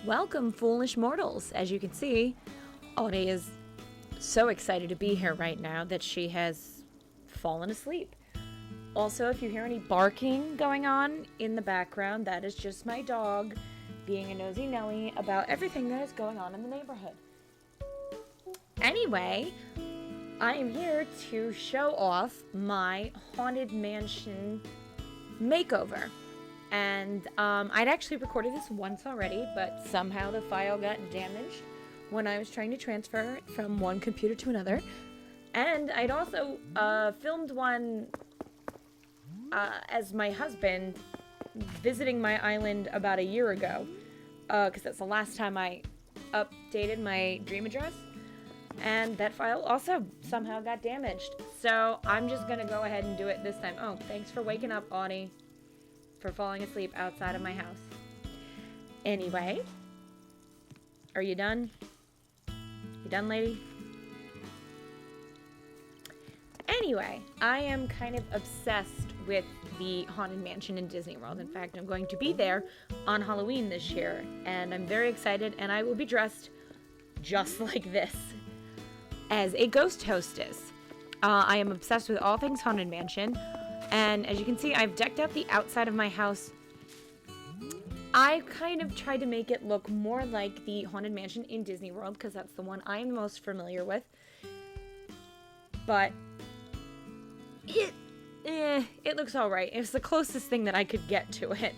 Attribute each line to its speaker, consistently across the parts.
Speaker 1: Welcome, foolish mortals. As you can see, Audie is so excited to be here right now that she has fallen asleep. Also, if you hear any barking going on in the background, that is just my dog being a nosy Nelly about everything that is going on in the neighborhood. Anyway, I am here to show off my Haunted Mansion makeover. And I'd actually recorded this once already, but somehow the file got damaged when I was trying to transfer it from one computer to another. And I'd also filmed one as my husband visiting my island about a year ago, because that's the last time I updated my dream address. And that file also somehow got damaged. So I'm just going to go ahead and do it this time. Oh, thanks for waking up, Audie, for falling asleep outside of my house. Anyway, are you done? You done, lady? Anyway, I am kind of obsessed with the Haunted Mansion in Disney World. In fact, I'm going to be there on Halloween this year, and I'm very excited, and I will be dressed just like this as a ghost hostess. I am obsessed with all things Haunted Mansion. And as you can see, I've decked out the outside of my house. I kind of tried to make it look more like the Haunted Mansion in Disney World, because that's the one I'm most familiar with. But it looks alright. It's the closest thing that I could get to it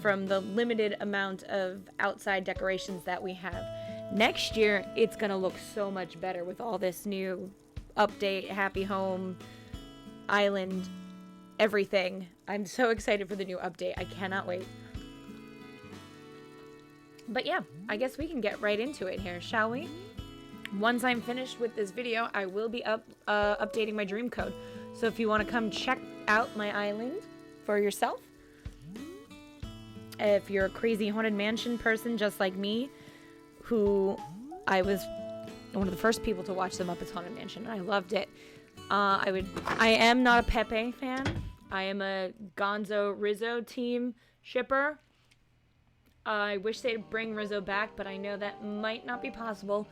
Speaker 1: from the limited amount of outside decorations that we have. Next year, it's going to look so much better with all this new update, Happy Home, Island, everything. I'm so excited for the new update. I cannot wait. But yeah, I guess we can get right into it here, shall we? Once I'm finished with this video, I will be updating my dream code. So if you want to come check out my island for yourself, if you're a crazy Haunted Mansion person just like me, who I was one of the first people to watch the Muppets Haunted Mansion, and I loved it. I am not a Pepe fan. I am a Gonzo Rizzo team shipper. I wish they'd bring Rizzo back, but I know that might not be possible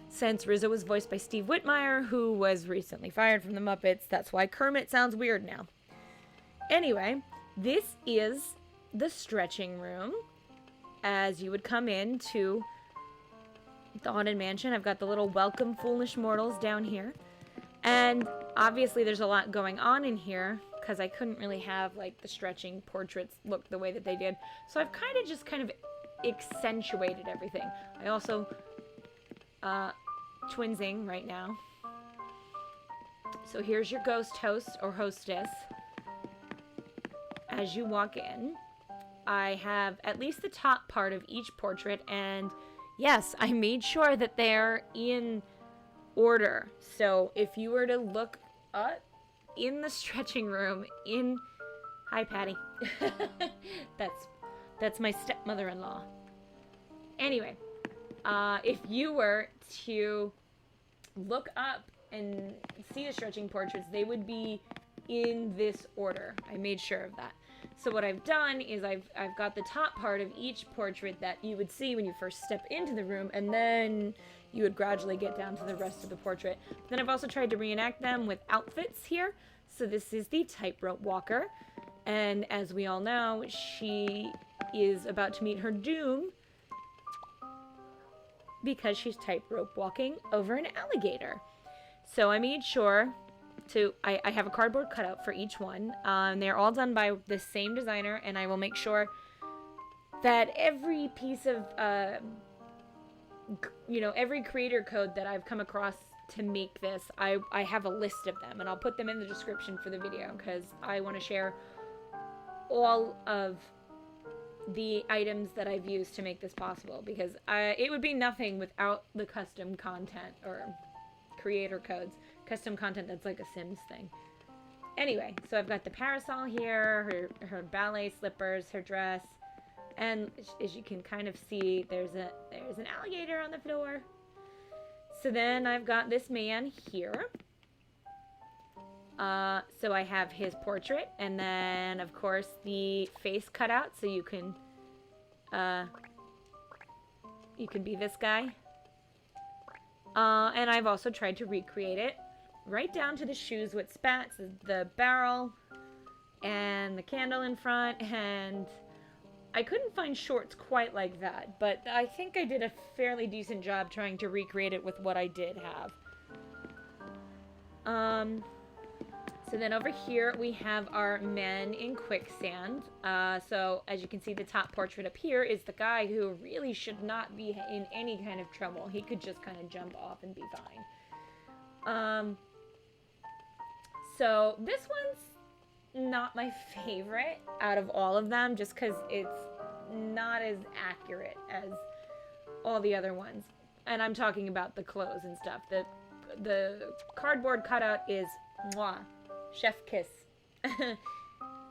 Speaker 1: since Rizzo was voiced by Steve Whitmire, who was recently fired from the Muppets. That's why Kermit sounds weird now. Anyway, this is the stretching room as you would come into the Haunted Mansion. I've got the little welcome foolish mortals down here. And obviously there's a lot going on in here because I couldn't really have like the stretching portraits look the way that they did. So I've kind of accentuated everything. I also twinsing right now. So here's your ghost host or hostess. As you walk in, I have at least the top part of each portrait, and yes, I made sure that they're in order. So if you were to look up in the stretching room hi Patty. that's my stepmother-in-law. Anyway, if you were to look up and see the stretching portraits, they would be in this order. I made sure of that. So what I've done is I've got the top part of each portrait that you would see when you first step into the room, and then you would gradually get down to the rest of the portrait. But then I've also tried to reenact them with outfits here. So this is the tightrope walker, and as we all know, she is about to meet her doom because she's tightrope walking over an alligator. So I made sure I have a cardboard cutout for each one. They're all done by the same designer, and I will make sure that every piece of, every creator code that I've come across to make this, I have a list of them, and I'll put them in the description for the video because I want to share all of the items that I've used to make this possible, because it would be nothing without the custom content or creator codes. Custom content, that's like a Sims thing. Anyway, so I've got the parasol here, her ballet slippers, her dress, and as you can kind of see, there's an alligator on the floor. So then I've got this man here. So I have his portrait, and then of course the face cut out, so you can be this guy. And I've also tried to recreate it, right down to the shoes with spats, the barrel, and the candle in front, and I couldn't find shorts quite like that, but I think I did a fairly decent job trying to recreate it with what I did have. So then over here we have our men in quicksand. So as you can see, the top portrait up here is the guy who really should not be in any kind of trouble. He could just kind of jump off and be fine. So this one's not my favorite out of all of them, just because it's not as accurate as all the other ones. And I'm talking about the clothes and stuff. The cardboard cutout is mwah, chef kiss.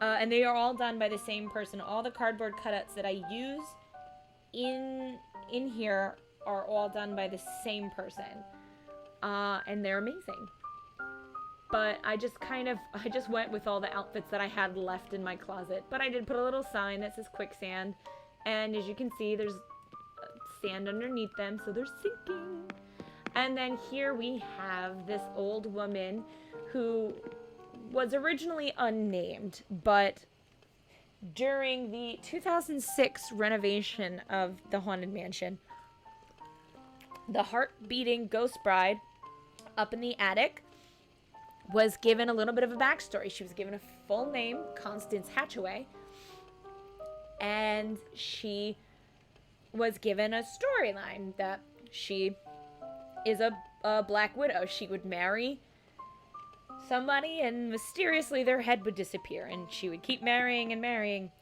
Speaker 1: And they are all done by the same person. All the cardboard cutouts that I use in here are all done by the same person. And they're amazing. But I just went with all the outfits that I had left in my closet. But I did put a little sign that says quicksand. And as you can see, there's sand underneath them, so they're sinking. And then here we have this old woman who was originally unnamed, but during the 2006 renovation of the Haunted Mansion, the heart-beating ghost bride up in the attic was given a little bit of a backstory. She was given a full name, Constance Hatchaway, and she was given a storyline that she is a black widow. She would marry somebody and mysteriously their head would disappear, and she would keep marrying and marrying.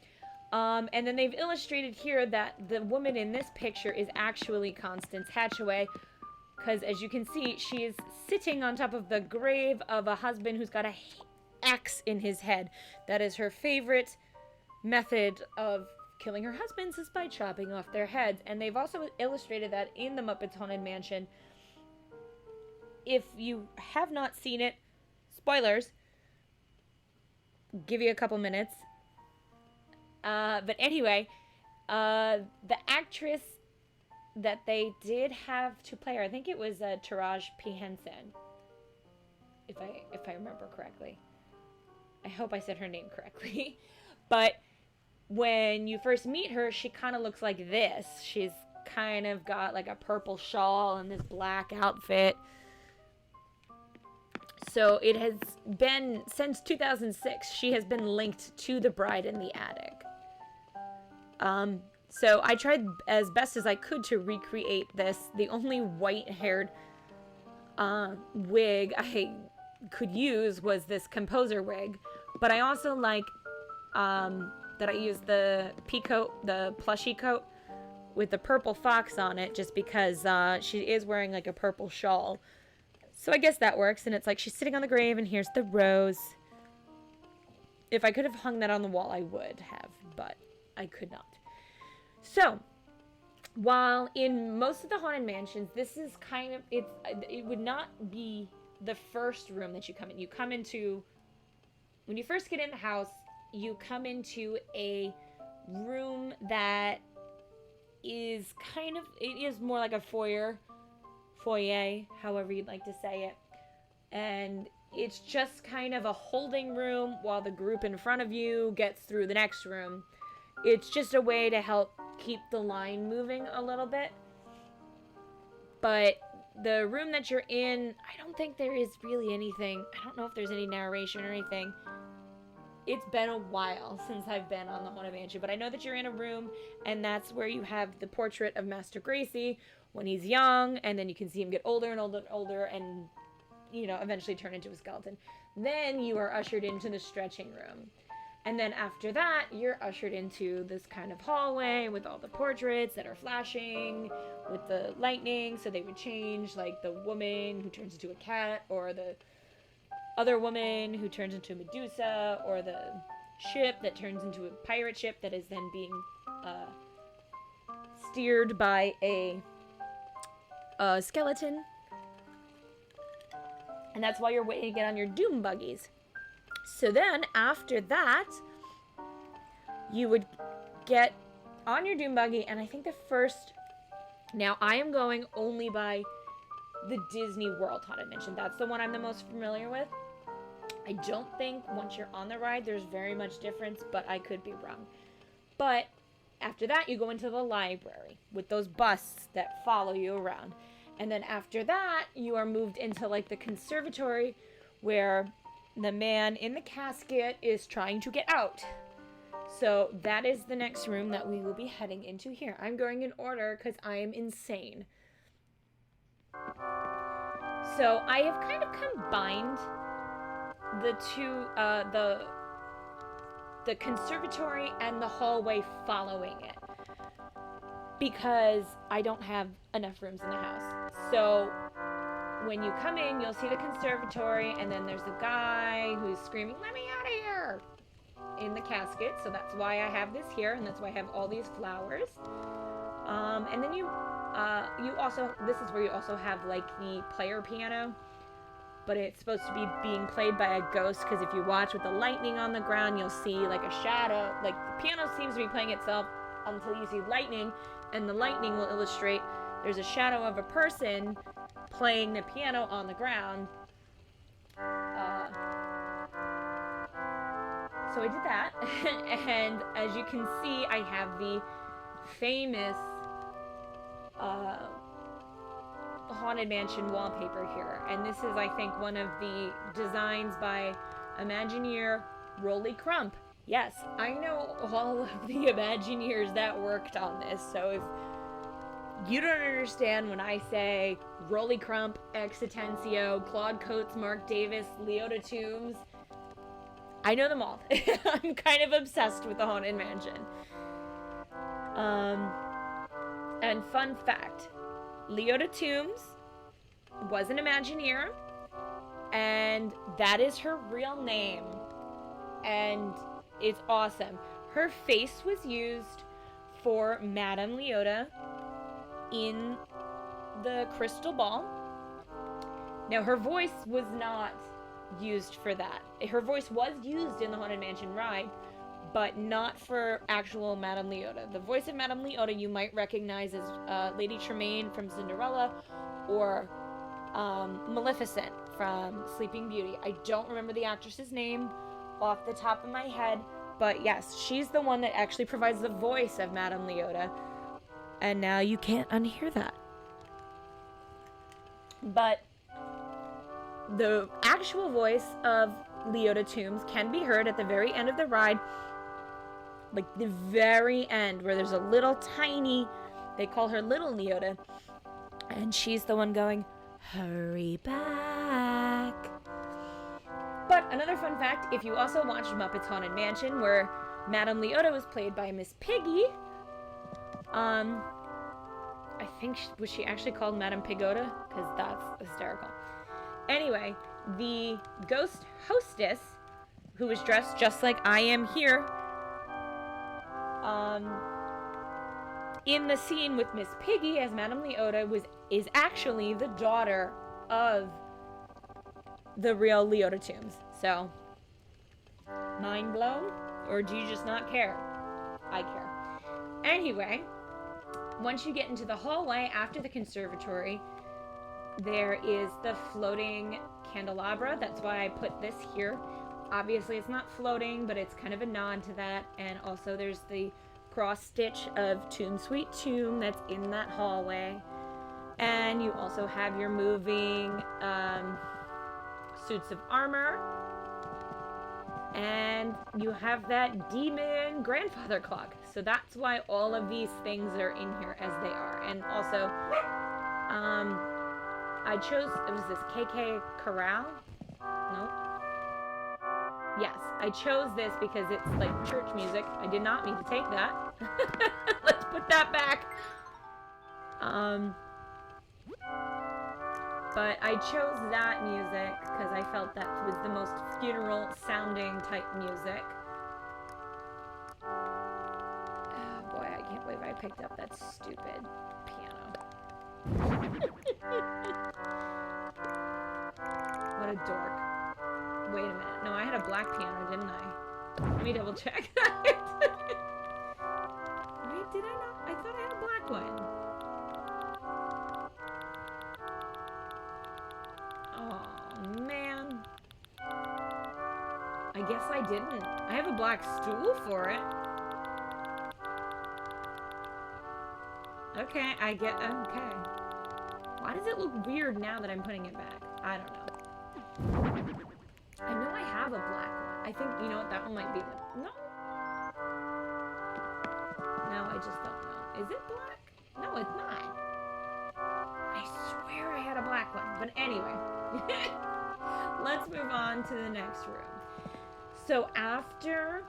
Speaker 1: And then they've illustrated here that the woman in this picture is actually Constance Hatchaway, because as you can see, she is sitting on top of the grave of a husband who's got a axe in his head. That is her favorite method of killing her husbands, is by chopping off their heads. And they've also illustrated that in the Muppets Haunted Mansion. If you have not seen it, spoilers, give you a couple minutes. But anyway, the actress that they did have to play her, I think it was Taraji P. Henson, if I remember correctly. I hope I said her name correctly. But when you first meet her, she kind of looks like this. She's kind of got like a purple shawl and this black outfit. So it has been, since 2006, she has been linked to the bride in the attic. So I tried as best as I could to recreate this. The only white-haired wig I could use was this composer wig. But I also like that I used the peacoat, the plushie coat with the purple fox on it, just because she is wearing like a purple shawl. So I guess that works. And it's like she's sitting on the grave and here's the rose. If I could have hung that on the wall, I would have, but I could not. So, while in most of the Haunted Mansions, this is kind of, it would not be the first room that you come in. You come into, when you first get in the house, you come into a room that is kind of, it is more like a foyer, however you'd like to say it. And it's just kind of a holding room while the group in front of you gets through the next room. It's just a way to help keep the line moving a little bit. But the room that you're in, I don't think there is really anything. I don't know if there's any narration or anything. It's been a while since I've been on the Haunted Mansion, but I know that you're in a room, and that's where you have the portrait of Master Gracie when he's young, and then you can see him get older and older and older, and, you know, eventually turn into a skeleton. Then you are ushered into the stretching room. And then after that, you're ushered into this kind of hallway with all the portraits that are flashing with the lightning. So they would change, like the woman who turns into a cat, or the other woman who turns into a Medusa, or the ship that turns into a pirate ship that is then being steered by a skeleton. And that's why you're waiting to get on your doom buggies. So then, after that, you would get on your doom buggy, and I think the first... Now, I am going only by the Disney World Haunted Mansion. That's the one I'm the most familiar with. I don't think once you're on the ride, there's very much difference, but I could be wrong. But after that, you go into the library with those busts that follow you around. And then after that, you are moved into like the conservatory where the man in the casket is trying to get out. So that is the next room that we will be heading into here. I'm going in order because I am insane. So I have kind of combined the two, the conservatory and the hallway following it, because I don't have enough rooms in the house. So when you come in, you'll see the conservatory, and then there's a guy who's screaming, "Let me out of here!" in the casket. So that's why I have this here, and that's why I have all these flowers. And then you also, this is where you also have like the player piano, but it's supposed to be being played by a ghost, because if you watch with the lightning on the ground, you'll see like a shadow. Like the piano seems to be playing itself until you see lightning, and the lightning will illustrate there's a shadow of a person playing the piano on the ground. So I did that, and as you can see, I have the famous Haunted Mansion wallpaper here, and this is, I think, one of the designs by Imagineer Rolly Crump. Yes, I know all of the Imagineers that worked on this, so if you don't understand when I say Rolly Crump, Ex Atencio, Claude Coates, Mark Davis, Leota Toombs, I know them all. I'm kind of obsessed with the Haunted Mansion. And fun fact, Leota Toombs was an Imagineer, and that is her real name. And it's awesome. Her face was used for Madame Leota in the Crystal Ball. Now, her voice was not used for that. Her voice was used in the Haunted Mansion ride, but not for actual Madame Leota. The voice of Madame Leota you might recognize as Lady Tremaine from Cinderella, or Maleficent from Sleeping Beauty. I don't remember the actress's name off the top of my head, but yes, she's the one that actually provides the voice of Madame Leota, and now you can't unhear that. But the actual voice of Leota Toombs can be heard at the very end of the ride, like the very end, where there's a little tiny, they call her Little Leota, and she's the one going, "Hurry back." But another fun fact, if you also watched Muppets Haunted Mansion, where Madame Leota was played by Miss Piggy, I think, was she actually called Madame Pigota? Because that's hysterical. Anyway, the ghost hostess, who was dressed just like I am here, in the scene with Miss Piggy as Madame Leota, is actually the daughter of the real Leota Toombs. So, mind blown? Or do you just not care? I care. Anyway, once you get into the hallway after the conservatory, there is the floating candelabra. That's why I put this here. Obviously, it's not floating, but it's kind of a nod to that. And also, there's the cross stitch of Tomb Sweet Tomb that's in that hallway. And you also have your moving suits of armor. And you have that demon grandfather clock. So that's why all of these things are in here as they are. And also, I chose, it was this KK Corral? Nope. Yes, I chose this because it's like church music. I did not mean to take that. Let's put that back. But I chose that music because I felt that was the most funeral sounding type music. Oh boy, I can't believe I picked up that stupid piano. What a dork. Wait a minute. No, I had a black piano, didn't I? Let me double check. Wait, did I not? I thought I had a black one. Oh, man. I guess I didn't. I have a black stool for it. Okay, okay. Why does it look weird now that I'm putting it back? I don't know. I know I have a black one. I think, you know what, that one might be the... No. No, I just don't know. Is it black? No, it's not. I swear I had a black one. But anyway. Let's move on to the next room. So after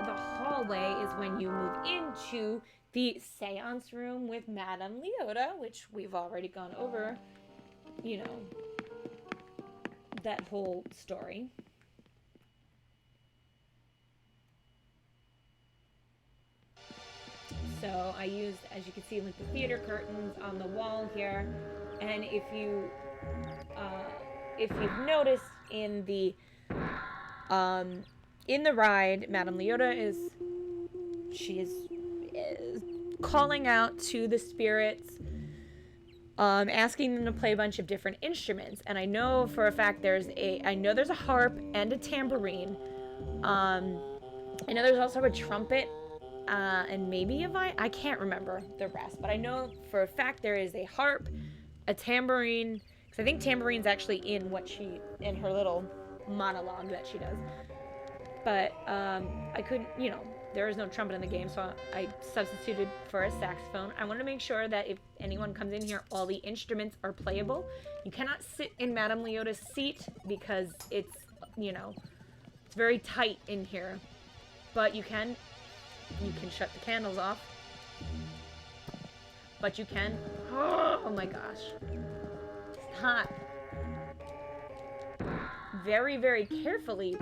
Speaker 1: the hallway is when you move into the seance room with Madame Leota, which we've already gone over, you know, that whole story. So I used, as you can see, like the theater curtains on the wall here, and if you've noticed in the ride, Madame Leota is calling out to the spirits, asking them to play a bunch of different instruments. And I know for a fact there's a harp and a tambourine. I know there's also a trumpet, and maybe a violin. I can't remember the rest, but I know for a fact there is a harp, a tambourine, because I think tambourine's actually in her little monologue that she does. But I couldn't, you know, there is no trumpet in the game, so I substituted for a saxophone. I want to make sure that if anyone comes in here, all the instruments are playable. You cannot sit in Madame Leota's seat because it's, you know, it's very tight in here. But you can shut the candles off. But you can, oh my gosh, stop. Very, very carefully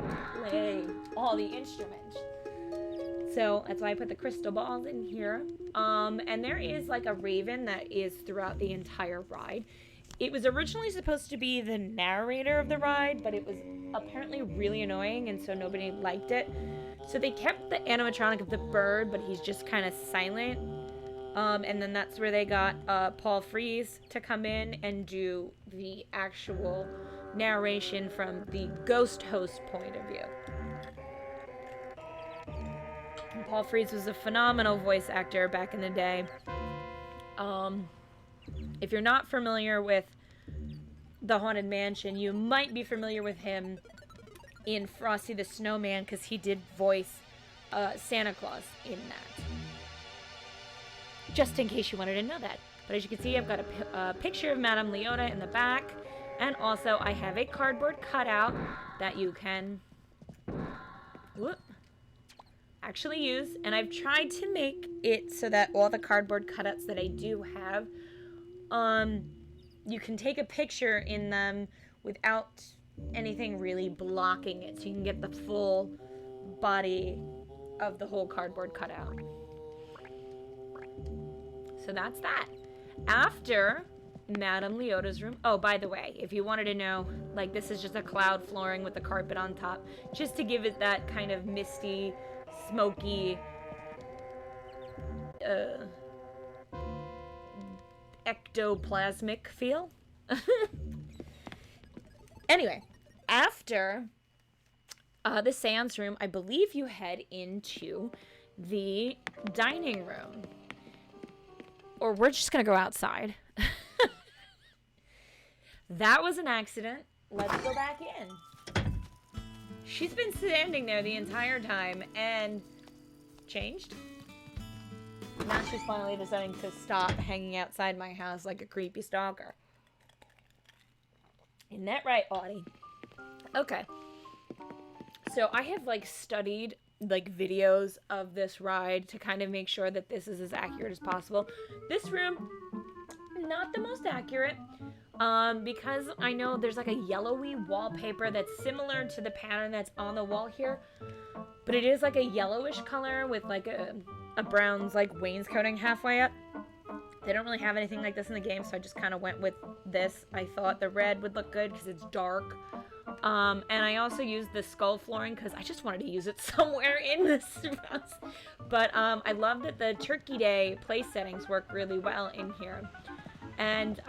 Speaker 1: play all the instruments. So that's why I put the crystal balls in here. And there is like a raven that is throughout the entire ride. It was originally supposed to be the narrator of the ride, but it was apparently really annoying, and so nobody liked it. So they kept the animatronic of the bird, but he's just kind of silent. And then that's where they got Paul Frees to come in and do the actual narration from the ghost host point of view. And Paul Frees was a phenomenal voice actor back in the day. If you're not familiar with the Haunted Mansion, you might be familiar with him in Frosty the Snowman, because he did voice Santa Claus in that. Just in case you wanted to know that. But as you can see, I've got a picture of Madame Leota in the back. And also, I have a cardboard cutout that you can actually use. And I've tried to make it so that all the cardboard cutouts that I do have, you can take a picture in them without anything really blocking it. So you can get the full body of the whole cardboard cutout. So that's that. After Madame Leota's room. Oh, by the way, if you wanted to know, like, this is just a cloud flooring with the carpet on top, just to give it that kind of misty, smoky, ectoplasmic feel. Anyway, after the seance room, I believe you head into the dining room. Or we're just gonna go outside. That was an accident. Let's go back in. She's been standing there the entire time and changed. Now she's finally deciding to stop hanging outside my house like a creepy stalker. Isn't that right, Audie? Okay. So I have like studied like videos of this ride to kind of make sure that this is as accurate as possible. This room not the most accurate, because I know there's like a yellowy wallpaper that's similar to the pattern that's on the wall here, but it is like a yellowish color with like a bronze like wainscoting halfway up. They don't really have anything like this in the game, so I just kind of went with this. I thought the red would look good because it's dark. And I also used the skull flooring because I just wanted to use it somewhere in this house. But I love that the Turkey Day place settings work really well in here. And,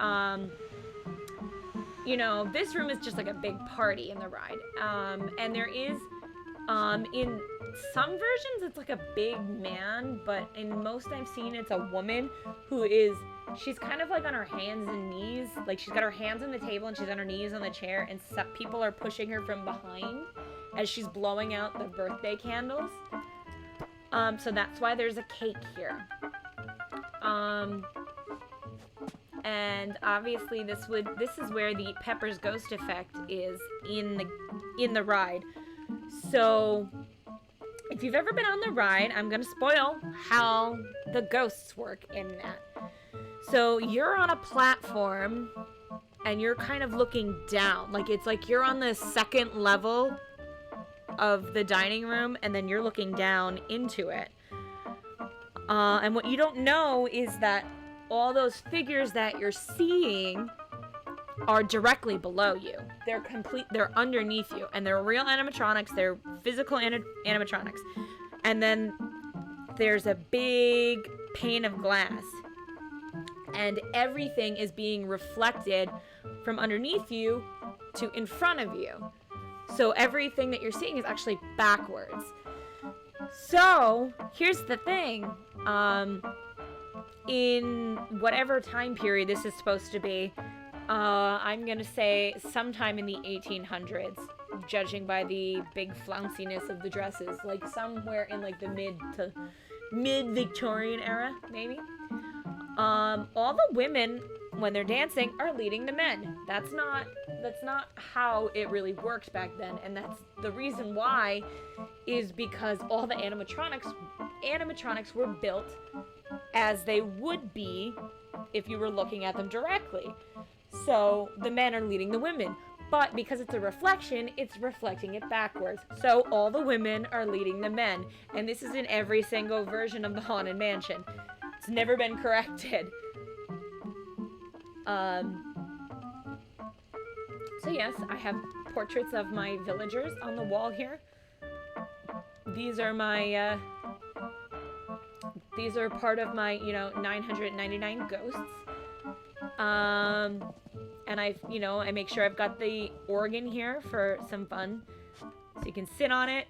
Speaker 1: you know, this room is just like a big party in the ride. And there is, in some versions, it's like a big man, but in most I've seen, it's a woman who is, she's kind of like on her hands and knees. Like she's got her hands on the table and she's on her knees on the chair, and some people are pushing her from behind as she's blowing out the birthday candles. So that's why there's a cake here. And obviously this is where the Pepper's ghost effect is in the ride. So if you've ever been on the ride, I'm going to spoil how the ghosts work in that. So you're on a platform and you're kind of looking down. Like it's like you're on the second level of the dining room and then you're looking down into it. And what you don't know is that all those figures that you're seeing are directly below you. They're underneath you, and they're real animatronics. They're physical animatronics. And then there's a big pane of glass, and everything is being reflected from underneath you to in front of you. So everything that you're seeing is actually backwards. So here's the thing. In whatever time period this is supposed to be, I'm going to say sometime in the 1800s, judging by the big flounciness of the dresses, like somewhere in like the mid-Victorian era, maybe. All the women, when they're dancing, are leading the men. That's not how it really worked back then, and that's the reason why is because all the animatronics were built as they would be if you were looking at them directly. So the men are leading the women, but because it's a reflection, it's reflecting it backwards. So all the women are leading the men, and this is in every single version of the Haunted Mansion. It's never been corrected. So yes, I have portraits of my villagers on the wall here. These are my, these are part of my, 999 ghosts. And I make sure I've got the organ here for some fun. So you can sit on it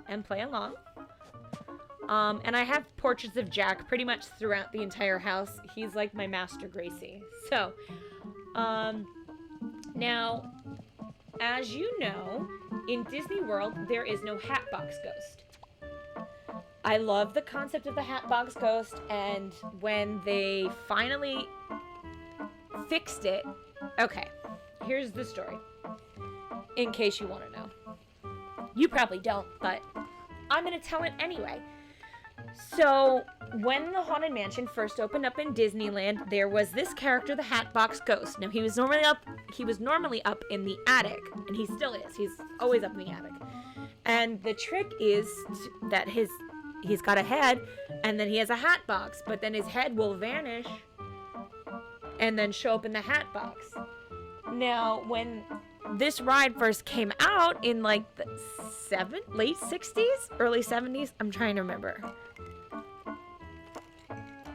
Speaker 1: and play along. And I have portraits of Jack pretty much throughout the entire house. He's like my Master Gracie. So, now, as you know, in Disney World, there is no Hatbox Ghost. I love the concept of the Hatbox Ghost, and when they finally fixed it, okay, here's the story, in case you want to know. You probably don't, but I'm going to tell it anyway. So, when the Haunted Mansion first opened up in Disneyland, there was this character, the Hatbox Ghost. Now, he was normally up in the attic, and he still is. He's always up in the attic. And the trick is that he's got a head, and then he has a hat box, but then his head will vanish and then show up in the hat box. Now, when this ride first came out in like the late 60s, early 70s, I'm trying to remember.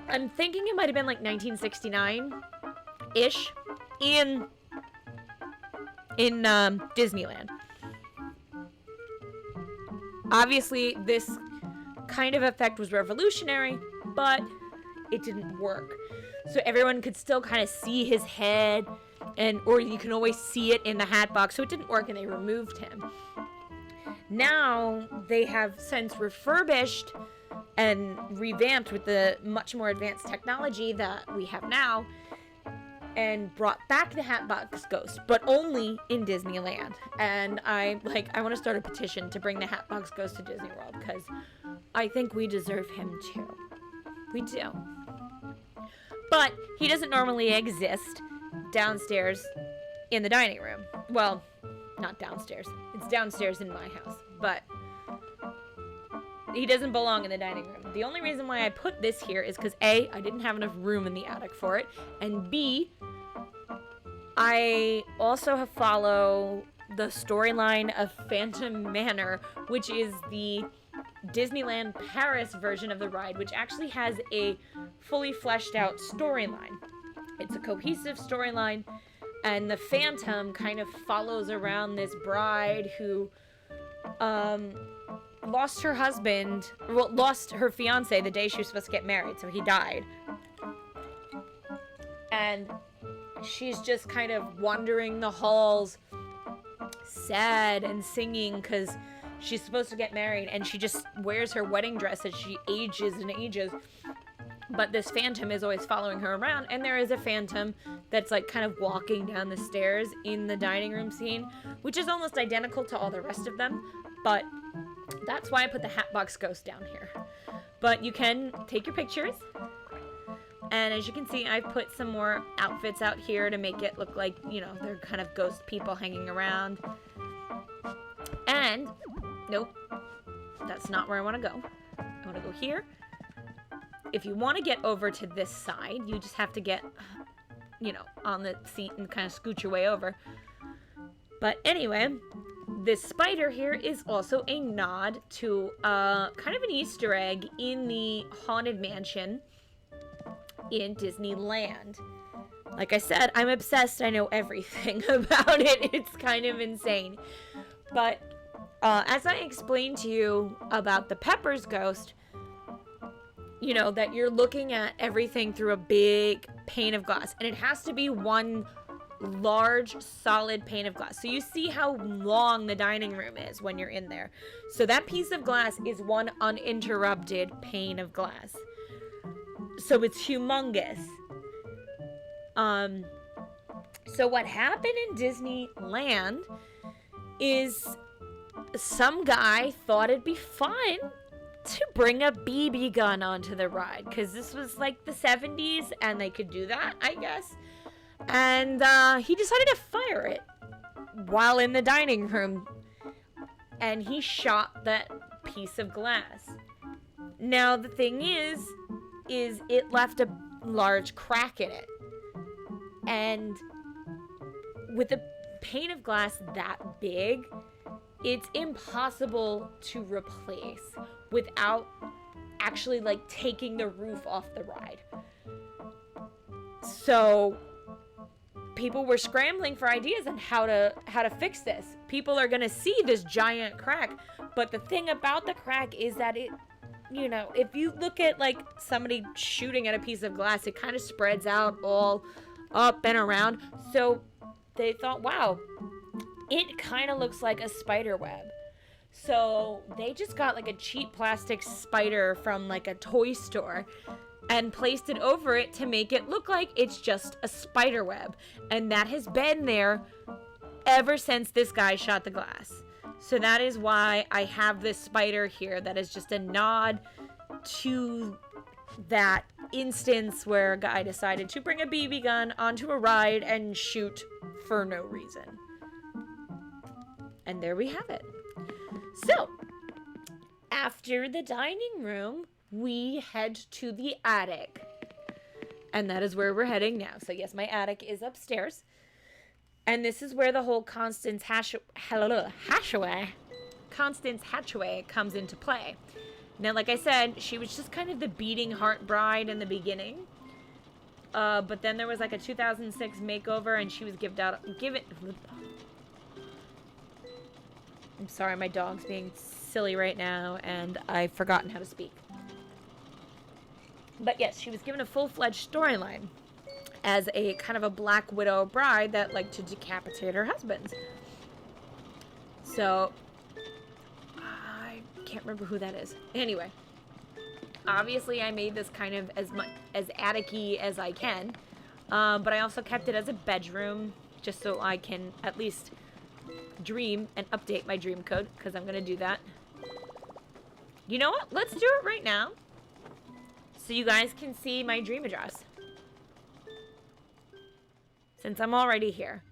Speaker 1: I'm thinking it might have been like 1969-ish in Disneyland. Obviously, this kind of effect was revolutionary, but it didn't work. So everyone could still kind of see his head, or you can always see it in the hat box. So it didn't work, and they removed him. Now they have since refurbished and revamped with the much more advanced technology that we have now, and brought back the Hatbox Ghost, but only in Disneyland. And I want to start a petition to bring the Hatbox Ghost to Disney World, because I think we deserve him too. We do. But he doesn't normally exist downstairs in the dining room. Well, not downstairs. It's downstairs in my house. But he doesn't belong in the dining room. The only reason why I put this here is because A, I didn't have enough room in the attic for it. And B, I also follow the storyline of Phantom Manor, which is the Disneyland Paris version of the ride, which actually has a fully fleshed out storyline. It's a cohesive storyline, and the Phantom kind of follows around this bride who lost her husband, well, lost her fiance the day she was supposed to get married, so he died. And she's just kind of wandering the halls, sad and singing, because she's supposed to get married, and she just wears her wedding dress as she ages and ages. But this phantom is always following her around, and there is a phantom that's like kind of walking down the stairs in the dining room scene, which is almost identical to all the rest of them, but that's why I put the Hatbox Ghost down here. But you can take your pictures, and as you can see, I've put some more outfits out here to make it look like, you know, they're kind of ghost people hanging around. And nope, that's not where I want to go. I want to go here. If you want to get over to this side, you just have to get, you know, on the seat and kind of scoot your way over. But anyway, this spider here is also a nod to kind of an Easter egg in the Haunted Mansion in Disneyland. Like I said, I'm obsessed. I know everything about it. It's kind of insane. But as I explained to you about the Peppers ghost, you know, that you're looking at everything through a big pane of glass. And it has to be one large, solid pane of glass. So you see how long the dining room is when you're in there. So that piece of glass is one uninterrupted pane of glass. So it's humongous. So what happened in Disneyland is some guy thought it'd be fun to bring a BB gun onto the ride, because this was like the 70s and they could do that, I guess. And he decided to fire it while in the dining room, and he shot that piece of glass. Now the thing is it left a large crack in it, and with a pane of glass that big, it's impossible to replace without actually like taking the roof off the ride. So people were scrambling for ideas on how to fix this. People are gonna see this giant crack, but the thing about the crack is that it, you know, if you look at like somebody shooting at a piece of glass, it kind of spreads out all up and around. So they thought, wow, it kind of looks like a spider web. So they just got like a cheap plastic spider from like a toy store and placed it over it to make it look like it's just a spider web. And that has been there ever since this guy shot the glass. So that is why I have this spider here that is just a nod to that instance where a guy decided to bring a BB gun onto a ride and shoot for no reason. And there we have it. So, after the dining room, we head to the attic. And that is where we're heading now. So yes, my attic is upstairs. And this is where the whole Constance Hatchaway comes into play. Now, like I said, she was just kind of the beating heart bride in the beginning. But then there was like a 2006 makeover, and she was I'm sorry, my dog's being silly right now, and I've forgotten how to speak. But yes, she was given a full-fledged storyline as a kind of a Black Widow bride that liked to decapitate her husbands. So, I can't remember who that is. Anyway, obviously I made this kind of as attic-y as I can, but I also kept it as a bedroom, just so I can at least dream and update my dream code, because I'm gonna do that. You know what? Let's do it right now so you guys can see my dream address. since I'm already here.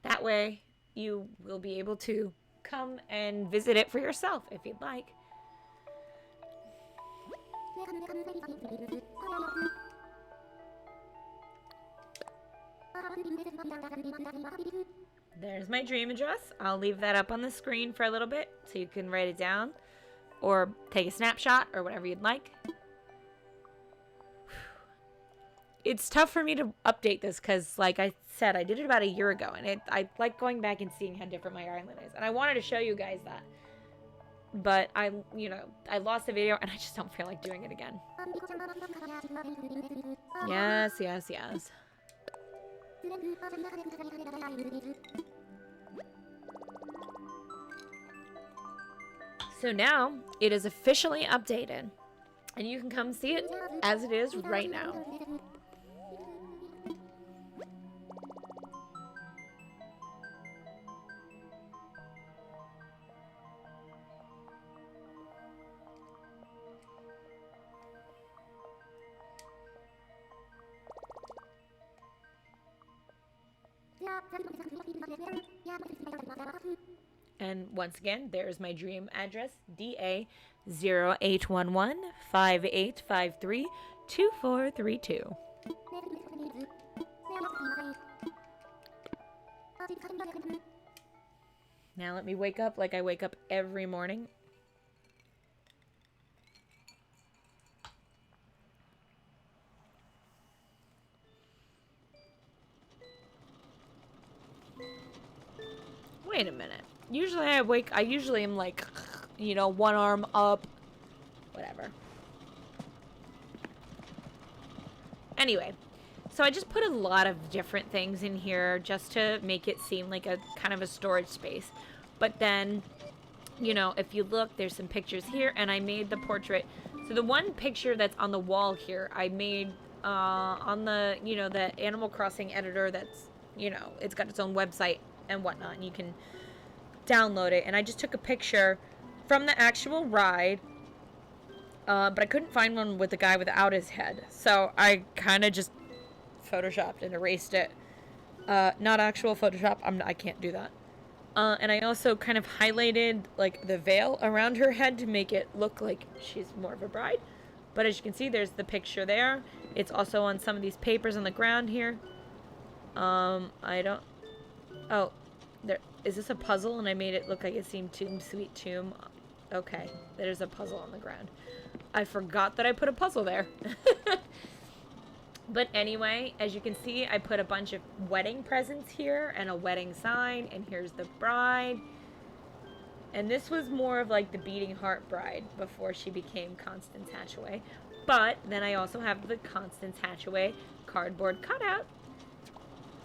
Speaker 1: That way, you will be able to come and visit it for yourself if you'd like. There's my dream address. I'll leave that up on the screen for a little bit so you can write it down or take a snapshot or whatever you'd like. It's tough for me to update this because, like I said, I did it about a year ago, and I like going back and seeing how different my island is, and I wanted to show you guys that, but I lost the video, and I just don't feel like doing it again. Yes, yes, yes. So now it is officially updated, and you can come see it as it is right now. And once again, there's my dream address, DA0811-5853-2432. Now let me wake up like I wake up every morning. Wait a minute. Usually I usually am like, you know, one arm up, whatever. Anyway, so I just put a lot of different things in here just to make it seem like a kind of a storage space. But then, you know, if you look, there's some pictures here, and I made the portrait. So the one picture that's on the wall here, I made on the, you know, the Animal Crossing editor that's, you know, it's got its own website and whatnot, and you can download it. And I just took a picture from the actual ride, but I couldn't find one with the guy without his head, so I kind of just photoshopped and erased it. Not actual Photoshop, I can't do that. And I also kind of highlighted like the veil around her head to make it look like she's more of a bride. But as you can see, there's the picture there. It's also on some of these papers on the ground here. Oh, there is this a puzzle? And I made it look like it seemed Tomb Sweet Tomb. Okay, there's a puzzle on the ground. I forgot that I put a puzzle there. But anyway, as you can see, I put a bunch of wedding presents here and a wedding sign, and here's the bride. And this was more of like the beating heart bride before she became Constance Hatchaway. But then I also have the Constance Hatchaway cardboard cutout,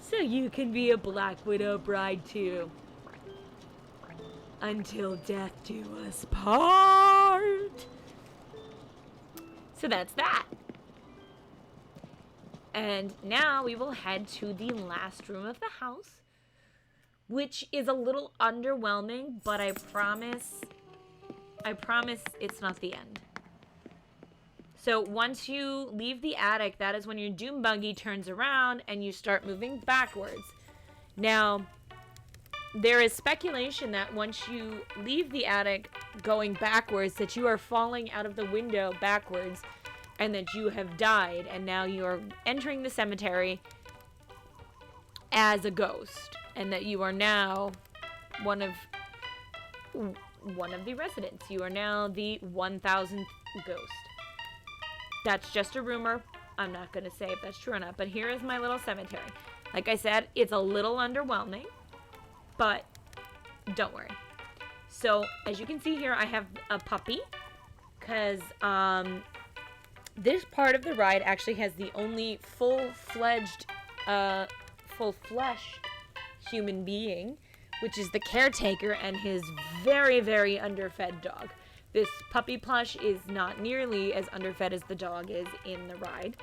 Speaker 1: so you can be a Black Widow bride too. Until death do us part. So that's that. And now we will head to the last room of the house, which is a little underwhelming, but I promise it's not the end. So once you leave the attic, that is when your doom buggy turns around and you start moving backwards. Now, there is speculation that once you leave the attic going backwards, that you are falling out of the window backwards and that you have died, and now you are entering the cemetery as a ghost, and that you are now one of the residents. You are now the 1000th ghost. That's just a rumor. I'm not going to say if that's true or not, but here is my little cemetery. Like I said, it's a little underwhelming, but don't worry. So, as you can see here, I have a puppy, because this part of the ride actually has the only full-fledged, full-flesh human being, which is the caretaker and his very, very underfed dog. This puppy plush is not nearly as underfed as the dog is in the ride.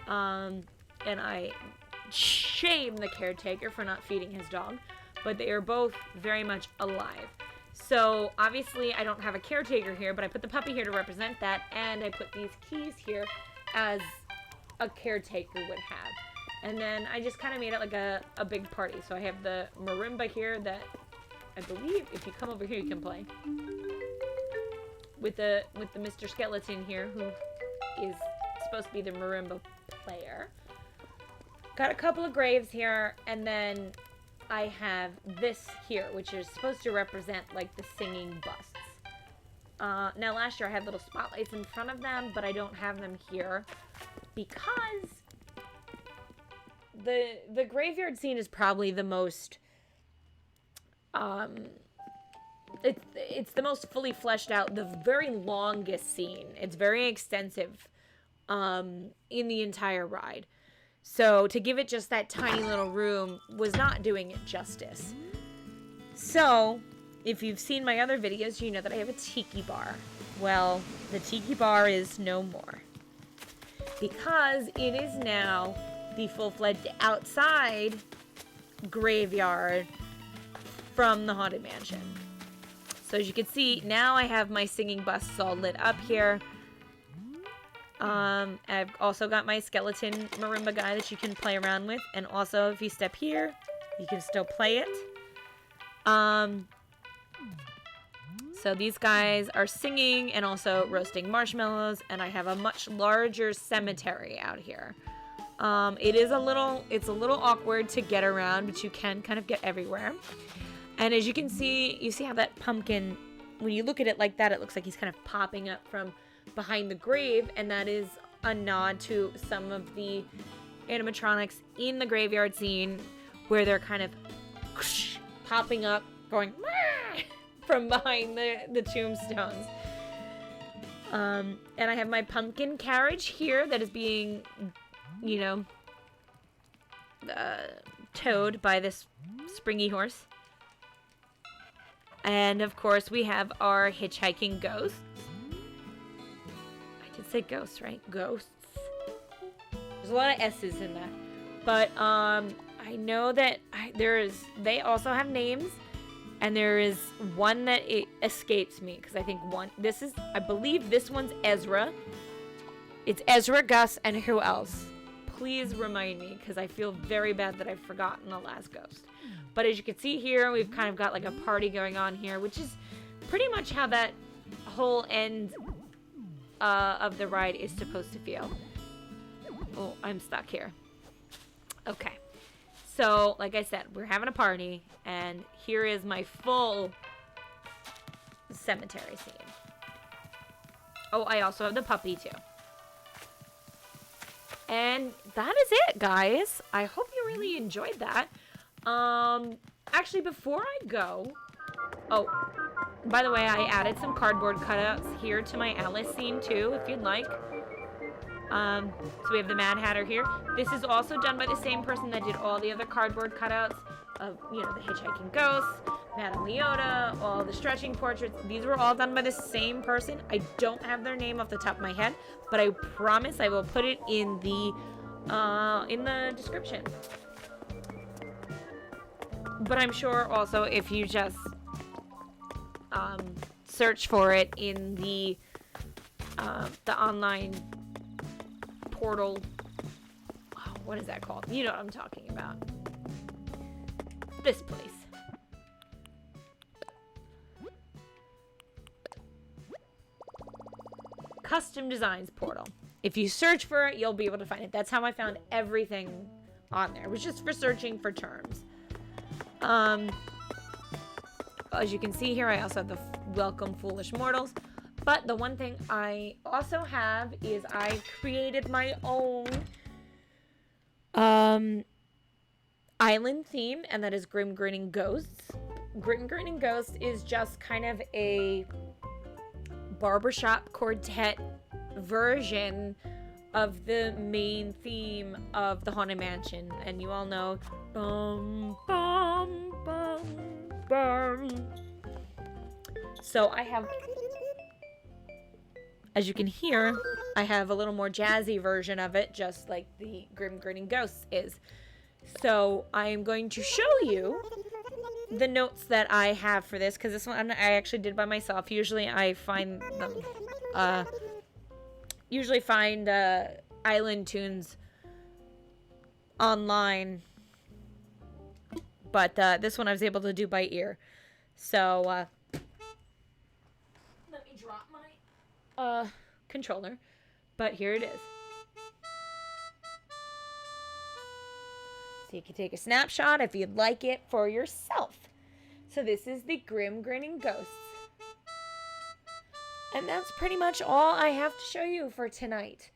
Speaker 1: And I shame the caretaker for not feeding his dog, but they are both very much alive. So obviously I don't have a caretaker here, but I put the puppy here to represent that, and I put these keys here as a caretaker would have. And then I just kind of made it like a big party. So I have the marimba here that I believe if you come over here you can play. With the Mr. Skeleton here, who is supposed to be the marimba player. Got a couple of graves here, and then I have this here, which is supposed to represent like the singing busts. Now last year I had little spotlights in front of them, but I don't have them here because the graveyard scene is probably the most it's the most fully fleshed out, the very longest scene. It's very extensive in the entire ride. So to give it just that tiny little room was not doing it justice. So if you've seen my other videos, you know that I have a tiki bar. Well, the tiki bar is no more because it is now the full-fledged outside graveyard from the Haunted Mansion. So as you can see, now I have my singing busts all lit up here. I've also got my skeleton marimba guy that you can play around with. And also, if you step here, you can still play it. So these guys are singing and also roasting marshmallows. And I have a much larger cemetery out here. It's a little awkward to get around, but you can kind of get everywhere. And as you can see, you see how that pumpkin, when you look at it like that, it looks like he's kind of popping up from behind the grave, and that is a nod to some of the animatronics in the graveyard scene where they're kind of popping up, going from behind the tombstones. And I have my pumpkin carriage here that is being, towed by this springy horse. And of course we have our hitchhiking ghosts. I did say ghosts, right? Ghosts. There's a lot of S's in that. But I know that they also have names. And there is one that it escapes me because I think I believe this one's Ezra. It's Ezra, Gus, and who else? Please remind me because I feel very bad that I've forgotten the last ghost. But as you can see here, we've kind of got like a party going on here, which is pretty much how that whole end of the ride is supposed to feel. Oh, I'm stuck here. Okay. So, like I said, we're having a party, and here is my full cemetery scene. Oh, I also have the puppy, too. And that is it, guys. I hope you really enjoyed that. Actually, before I go... Oh, by the way, I added some cardboard cutouts here to my Alice scene, too, if you'd like. So we have the Mad Hatter here. This is also done by the same person that did all the other cardboard cutouts of, the hitchhiking ghosts, Madame Leota, all the stretching portraits. These were all done by the same person. I don't have their name off the top of my head, but I promise I will put it in the description. But I'm sure also if you just search for it in the online portal, what is that called? You know what I'm talking about. This place. Custom Designs portal. If you search for it, you'll be able to find it. That's how I found everything on there. It was just for searching for terms. As you can see here, I also have the Welcome Foolish Mortals. But the one thing I also have is I created my own island theme, and that is Grinning Ghosts. Grinning Ghosts is just kind of a barbershop quartet version of the main theme of the Haunted Mansion. And you all know, bum, bum, bum, bum. So I have... As you can hear, I have a little more jazzy version of it, just like the Grinning Ghosts is. So I am going to show you the notes that I have for this, because this one I actually did by myself. Usually I find them, Island Tunes online, but this one I was able to do by ear. So let me drop my controller, but here it is. So you can take a snapshot if you'd like it for yourself. So this is the Grinning Ghosts. And that's pretty much all I have to show you for tonight.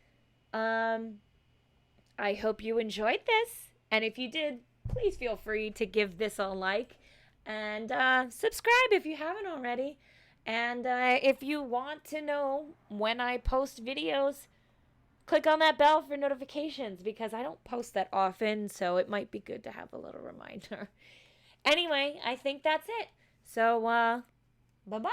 Speaker 1: I hope you enjoyed this. And if you did, please feel free to give this a like. And subscribe if you haven't already. And if you want to know when I post videos, click on that bell for notifications, because I don't post that often, so it might be good to have a little reminder. Anyway, I think that's it. So, bye-bye.